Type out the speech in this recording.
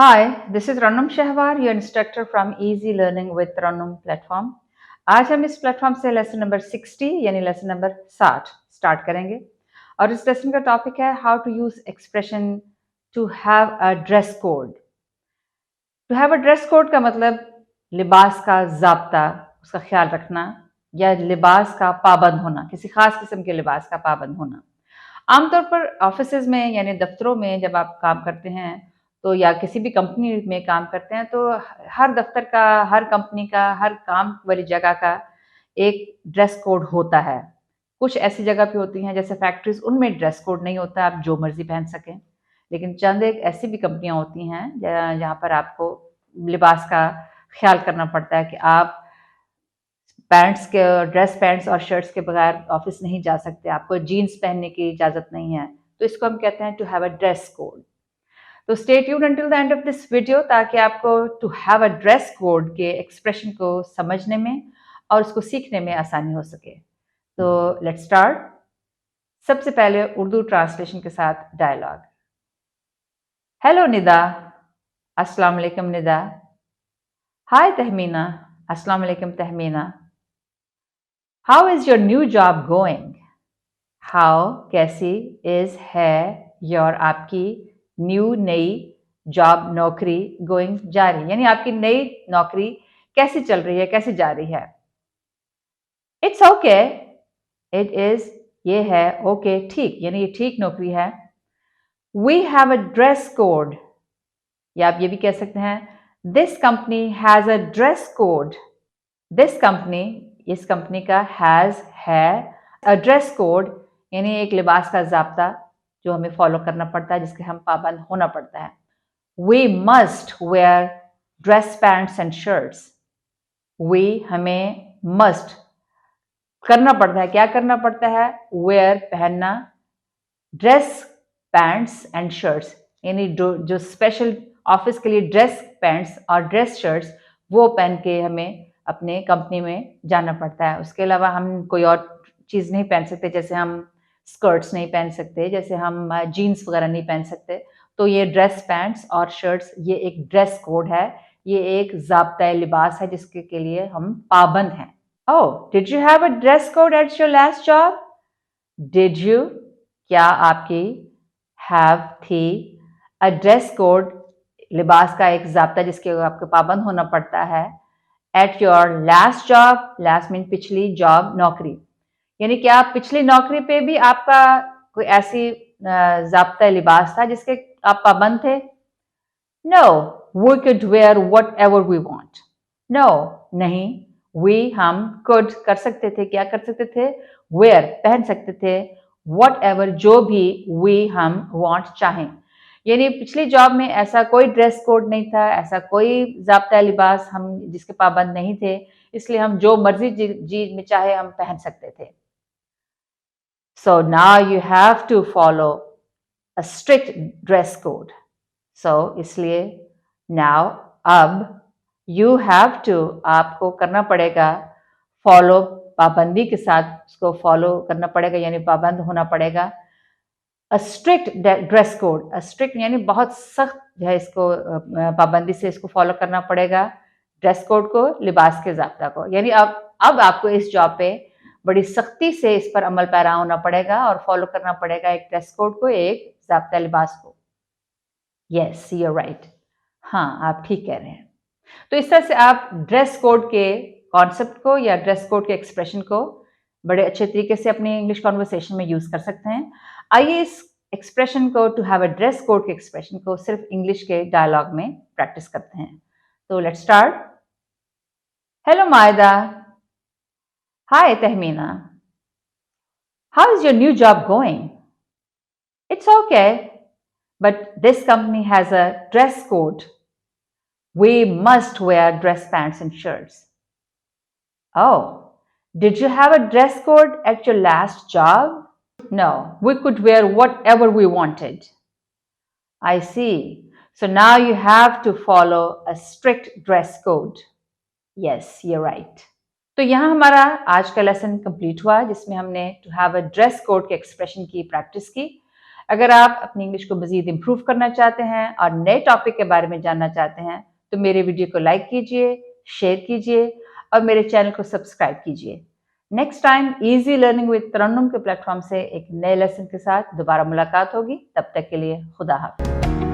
Hi, this is Ranam Shahwar, your instructor from Easy Learning with Ranam platform. आज हम इस platform से lesson number 60 यानी lesson number 60 start करेंगे और इस लेसन का टॉपिक है how to use expression to have a dress code. To have a dress code का मतलब लिबास का ज़ाब्ता, उसका ख्याल रखना या लिबास का पाबंद होना, किसी खास किस्म के लिबास का पाबंद होना। आमतौर पर ऑफिसेज में यानी दफ्तरों में जब आप काम करते हैं तो या किसी भी कंपनी में काम करते हैं तो हर दफ्तर का, हर कंपनी का, हर काम वाली जगह का एक ड्रेस कोड होता है। कुछ ऐसी जगह पे होती हैं जैसे फैक्ट्रीज, उनमें ड्रेस कोड नहीं होता, आप जो मर्जी पहन सकें। लेकिन चंद एक ऐसी भी कंपनियां होती हैं जहाँ पर आपको लिबास का ख्याल करना पड़ता है कि आप पैंट्स के ड्रेस पैंट्स और शर्ट्स के बगैर ऑफिस नहीं जा सकते, आपको जीन्स पहनने की इजाज़त नहीं है। तो इसको हम कहते हैं to have a dress code. तो stay tuned until the end of this video ताकि आपको to have a dress code के एक्सप्रेशन को समझने में और उसको सीखने में आसानी हो सके। तो लेट्स स्टार्ट। सबसे पहले उर्दू ट्रांसलेशन के साथ डायलॉग। हेलो निदा, अस्सलाम वालेकुम निदा। हाय तहमीना, अस्सलाम वालेकुम Tahmina. How is your new job going? How कैसी इज है योर आपकी न्यू नई जॉब नौकरी गोइंग जारी यानी आपकी नई नौकरी कैसी चल रही है, कैसी जा रही है। इट्स ओके, इट इज ये है ओके ठीक यानी ये ठीक नौकरी है। We have a dress code या आप ये भी कह सकते हैं this company has a dress code. This company इस कंपनी का हैज है अ ड्रेस कोड यानी एक लिबास का ज़ाब्ता जो हमें फॉलो करना पड़ता है, जिसके हम पाबंद होना पड़ता है। We must wear dress pants and shirts. We हमें मस्ट करना पड़ता है, क्या करना पड़ता है? वेयर पहनना, ड्रेस पैंट्स एंड शर्ट्स यानी जो स्पेशल ऑफिस के लिए ड्रेस पैंट्स और ड्रेस शर्ट्स वो पहन के हमें अपने कंपनी में जाना पड़ता है। उसके अलावा हम कोई और चीज़ नहीं पहन सकते, जैसे हम स्कर्ट्स नहीं पहन सकते, जैसे हम जीन्स वगैरह नहीं पहन सकते। तो ये ड्रेस पैंट्स और शर्ट्स ये एक ड्रेस कोड है, ये एक ज़ाब्ता लिबास है जिसके के लिए हम पाबंद हैं। Oh, did you have a dress code at your last job? Did you क्या आपकी हैव थी अ ड्रेस कोड लिबास का एक ज़ाब्ता जिसके आपको पाबंद होना पड़ता है eight your last job. Last mean पिछली जॉब नौकरी यानी क्या आप पिछली नौकरी पे भी आपका कोई ऐसी ज़ाब्ता लिबास था जिसके आप पाबंद थे? No, we could wear whatever we want. No नहीं, वी हम कुड कर सकते थे, क्या कर सकते थे? वेयर पहन सकते थे, वट एवर जो भी, वी हम वॉन्ट चाहें। यानी पिछली जॉब में ऐसा कोई ड्रेस कोड नहीं था, ऐसा कोई ज़ाब्ता लिबास हम जिसके पाबंद नहीं थे, इसलिए हम जो मर्जी जी में चाहे हम पहन सकते थे। So now you have to follow a strict dress code. So इसलिए now अब you have to आपको करना पड़ेगा follow, पाबंदी के साथ उसको follow करना पड़ेगा यानी पाबंद होना पड़ेगा। A strict dress code, a strict यानी बहुत सख्त जो है इसको पाबंदी से इसको फॉलो करना पड़ेगा ड्रेस कोड को, लिबास के ज़ाब्ता को। यानी अब आपको इस जॉब पे बड़ी सख्ती से इस पर अमल पैरा होना पड़ेगा और फॉलो करना पड़ेगा एक ड्रेस कोड को, एक ज़ाब्ता लिबास को। यस यू आर राइट, हाँ आप ठीक कह रहे हैं। तो इस तरह से आप ड्रेस कोड के कॉन्सेप्ट को या ड्रेस कोड के एक्सप्रेशन को बड़े अच्छे तरीके से अपने इंग्लिश कॉन्वर्सेशन में यूज कर सकते हैं। आइए इस एक्सप्रेशन को, to have a dress code के एक्सप्रेशन को सिर्फ इंग्लिश के डायलॉग में प्रैक्टिस करते हैं। तो let's start. Hello Maida, hi Tahmina, how is your new job going? It's okay, but this company has a dress code. We must wear dress pants and shirts. Oh, did you have a dress code at your last job? No, we could wear whatever we wanted. I see. So now you have to follow a strict dress code. Yes, you're right. तो यहाँ हमारा आज का lesson complete हुआ जिसमें हमने to have a dress code के expression की प्रैक्टिस की। अगर आप अपनी इंग्लिश को मज़ीद इम्प्रूव करना चाहते हैं और नए टॉपिक के बारे में जानना चाहते हैं तो मेरे वीडियो को लाइक कीजिए, शेयर कीजिए और मेरे चैनल को सब्सक्राइब कीजिए। Next time easy learning with Tarannum के प्लेटफॉर्म से एक नए लेसन के साथ दोबारा मुलाकात होगी। तब तक के लिए खुदा हाफ़िज़।